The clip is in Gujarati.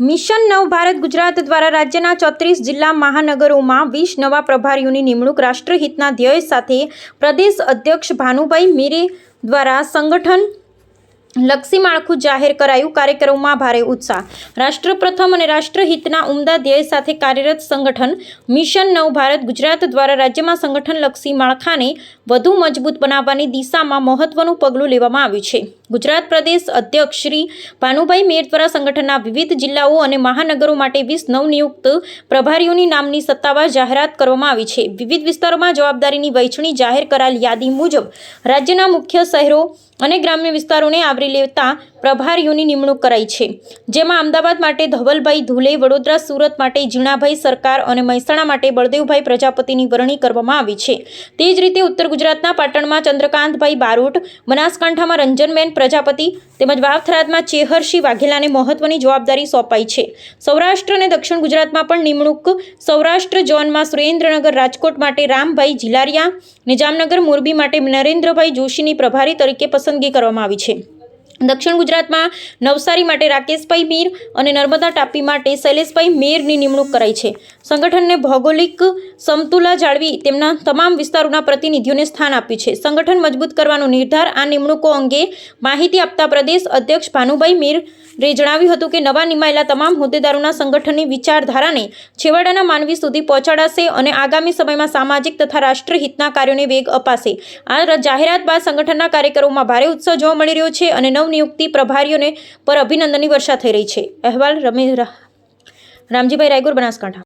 મિશન નવ ભારત ગુજરાત દ્વારા રાજ્યના 34 જિલ્લા મહાનગરોમાં 20 નવા પ્રભારીઓની નિમણૂક રાષ્ટ્રહિતના ધ્યેય સાથે પ્રદેશ અધ્યક્ષ ભાનુભાઈ મેરે દ્વારા સંગઠન લક્ષી માળખું જાહેર કરાયું। કાર્યક્રમમાં ભારે ઉત્સાહ। રાષ્ટ્ર પ્રથમ અને રાષ્ટ્રહિતના ઉમદા ધ્યેય સાથે કાર્યરત સંગઠન મિશન નવ ભારત ગુજરાત દ્વારા રાજ્યમાં સંગઠન લક્ષી માળખાને વધુ મજબૂત બનાવવાની દિશામાં મહત્વનું પગલું લેવામાં આવ્યું છે। ગુજરાત પ્રદેશ અધ્યક્ષ શ્રી ભાનુભાઈ મેર દ્વારા સંગઠનના વિવિધ જિલ્લાઓ અને મહાનગરો માટે 20 નવનિયુક્ત પ્રભારીઓની નામની સત્તાવાર જાહેરાત કરવામાં આવી છે। વિવિધ વિસ્તારોમાં જવાબદારીની વહેંચણી જાહેર કરાયેલ યાદી મુજબ રાજ્યના મુખ્ય શહેરો અને ગ્રામ્ય વિસ્તારોને આવરી લેતા પ્રભારીઓની નિમણૂક કરાઈ છે, જેમાં અમદાવાદ માટે ધવલભાઈ ધુલે, વડોદરા સુરત માટે જીણાભાઈ સરકાર અને મહેસાણા માટે બળદેવભાઈ પ્રજાપતિની વરણી કરવામાં આવી છે। તે જ રીતે ઉત્તર ગુજરાતના પાટણમાં ચંદ્રકાંતભાઈ બારોટ, બનાસકાંઠામાં રંજનબેન પ્રજાપતિ તેમજ વાવથરાદમાં ચેહરસિંહ વાઘેલાને મહત્વની જવાબદારી સોંપાઈ છે। સૌરાષ્ટ્ર અને દક્ષિણ ગુજરાતમાં પણ નિમણૂક સૌરાષ્ટ્ર ઝોનમાં સુરેન્દ્રનગર રાજકોટ માટે રામભાઈ ઝીલારિયા અને જામનગર મોરબી માટે નરેન્દ્રભાઈ જોશીની પ્રભારી તરીકે પસંદગી કરવામાં આવી છે। દક્ષિણ ગુજરાતમાં નવસારી માટે રાકેશભાઈ મીર અને નર્મદા તાપી માટે શૈલેષભાઈ મેરની નિમણૂક કરાઈ છે। સંગઠનને ભૌગોલિક સમતુલા જાળવી તેમના તમામ વિસ્તારોના પ્રતિનિધિઓને સ્થાન આપ્યું છે। સંગઠન મજબૂત કરવાનો નિર્ધાર। આ નિમણૂકો અંગે માહિતી આપતા પ્રદેશ અધ્યક્ષ ભાનુભાઈ મેરે જણાવ્યું હતું કે નવા નિમાયેલા તમામ હોદ્દેદારોના સંગઠનની વિચારધારાને છેવાડાના માનવી સુધી પહોંચાડાશે અને આગામી સમયમાં સામાજિક તથા રાષ્ટ્રહિતના કાર્યોને વેગ અપાશે। આ જાહેરાત બાદ સંગઠનના કાર્યકરોમાં ભારે ઉત્સાહ જોવા મળી રહ્યો છે અને નવનિયુક્તિ પ્રભારીઓને પર અભિનંદનની વર્ષા થઈ રહી છે। અહેવાલ રામજીભાઈ રાયગુર, બનાસકાંઠા।